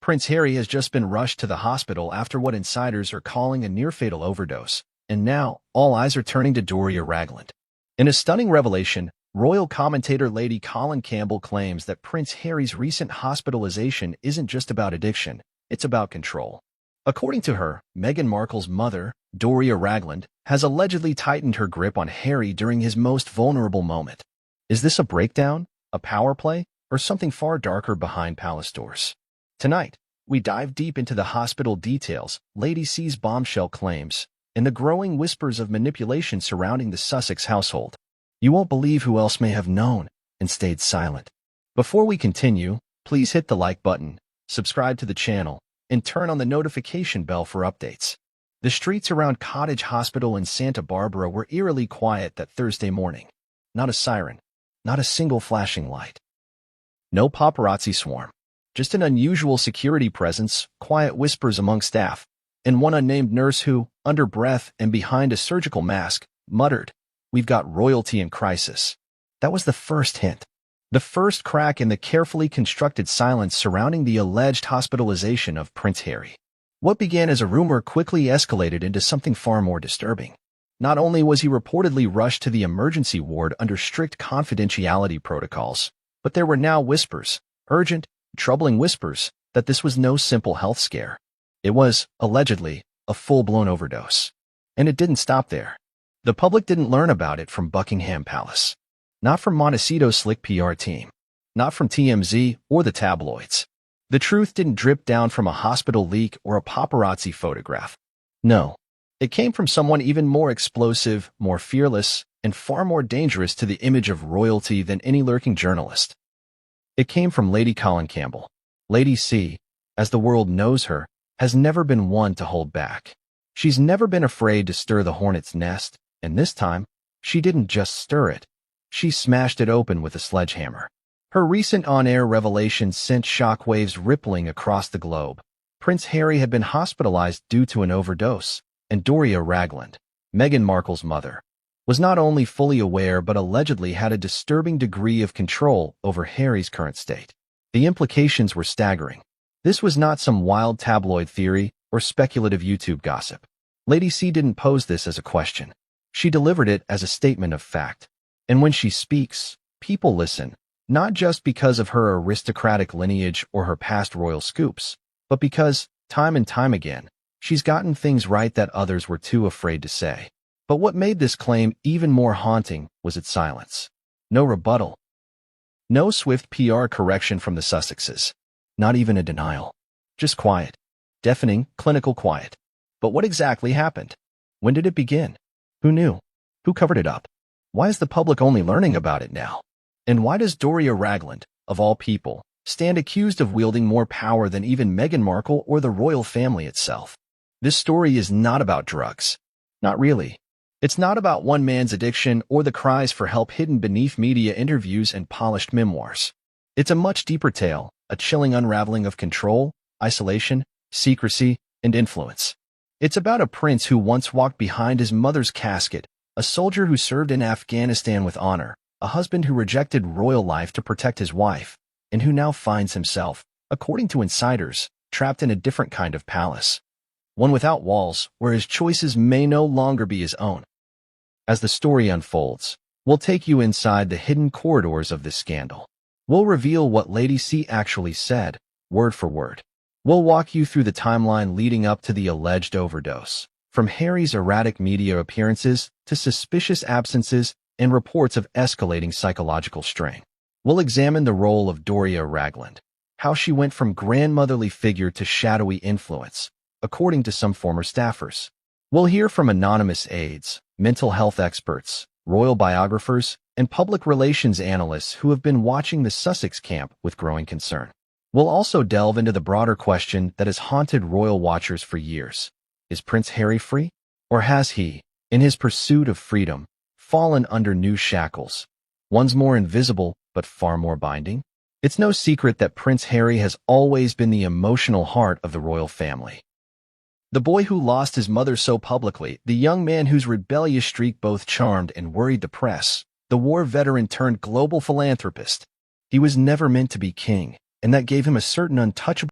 Prince Harry has just been rushed to the hospital after what insiders are calling a near-fatal overdose, and now all eyes are turning to Doria Ragland. In a stunning revelation, royal commentator Lady Colin Campbell claims that Prince Harry's recent hospitalization isn't just about addiction, it's about control. According to her, Meghan Markle's mother, Doria Ragland, has allegedly tightened her grip on Harry during his most vulnerable moment. Is this a breakdown, a power play, or something far darker behind palace doors? Tonight, we dive deep into the hospital details, Lady C's bombshell claims, and the growing whispers of manipulation surrounding the Sussex household. You won't believe who else may have known and stayed silent. Before we continue, please hit the like button, subscribe to the channel, and turn on the notification bell for updates. The streets around Cottage Hospital in Santa Barbara were eerily quiet that Thursday morning. Not a siren, not a single flashing light. No paparazzi swarm. Just an unusual security presence, quiet whispers among staff, and one unnamed nurse who, under breath and behind a surgical mask, muttered, "We've got royalty in crisis." That was the first hint. The first crack in the carefully constructed silence surrounding the alleged hospitalization of Prince Harry. What began as a rumor quickly escalated into something far more disturbing. Not only was he reportedly rushed to the emergency ward under strict confidentiality protocols, but there were now whispers, urgent, troubling whispers, that this was no simple health scare. It was, allegedly, a full-blown overdose. And it didn't stop there. The public didn't learn about it from Buckingham Palace. Not from Montecito's slick PR team. Not from TMZ or the tabloids. The truth didn't drip down from a hospital leak or a paparazzi photograph. No. It came from someone even more explosive, more fearless, and far more dangerous to the image of royalty than any lurking journalist. It came from Lady Colin Campbell. Lady C, as the world knows her, has never been one to hold back. She's never been afraid to stir the hornet's nest, and this time, she didn't just stir it. She smashed it open with a sledgehammer. Her recent on-air revelation sent shockwaves rippling across the globe. Prince Harry had been hospitalized due to an overdose, and Doria Ragland, Meghan Markle's mother, was not only fully aware but allegedly had a disturbing degree of control over Harry's current state. The implications were staggering. This was not some wild tabloid theory or speculative YouTube gossip. Lady C didn't pose this as a question. She delivered it as a statement of fact. And when she speaks, people listen, not just because of her aristocratic lineage or her past royal scoops, but because, time and time again, she's gotten things right that others were too afraid to say. But what made this claim even more haunting was its silence. No rebuttal. No swift PR correction from the Sussexes. Not even a denial. Just quiet. Deafening, clinical quiet. But what exactly happened? When did it begin? Who knew? Who covered it up? Why is the public only learning about it now? And why does Doria Ragland, of all people, stand accused of wielding more power than even Meghan Markle or the royal family itself? This story is not about drugs. Not really. It's not about one man's addiction or the cries for help hidden beneath media interviews and polished memoirs. It's a much deeper tale, a chilling unraveling of control, isolation, secrecy, and influence. It's about a prince who once walked behind his mother's casket, a soldier who served in Afghanistan with honor, a husband who rejected royal life to protect his wife, and who now finds himself, according to insiders, trapped in a different kind of palace. One without walls, where his choices may no longer be his own. As the story unfolds, we'll take you inside the hidden corridors of this scandal. We'll reveal what Lady C actually said, word for word. We'll walk you through the timeline leading up to the alleged overdose, from Harry's erratic media appearances to suspicious absences and reports of escalating psychological strain. We'll examine the role of Doria Ragland, how she went from grandmotherly figure to shadowy influence, according to some former staffers. We'll hear from anonymous aides, mental health experts, royal biographers, and public relations analysts who have been watching the Sussex camp with growing concern. We'll also delve into the broader question that has haunted royal watchers for years. Is Prince Harry free? Or has he, in his pursuit of freedom, fallen under new shackles, ones more invisible but far more binding? It's no secret that Prince Harry has always been the emotional heart of the royal family. The boy who lost his mother so publicly, the young man whose rebellious streak both charmed and worried the press, the war veteran turned global philanthropist. He was never meant to be king, and that gave him a certain untouchable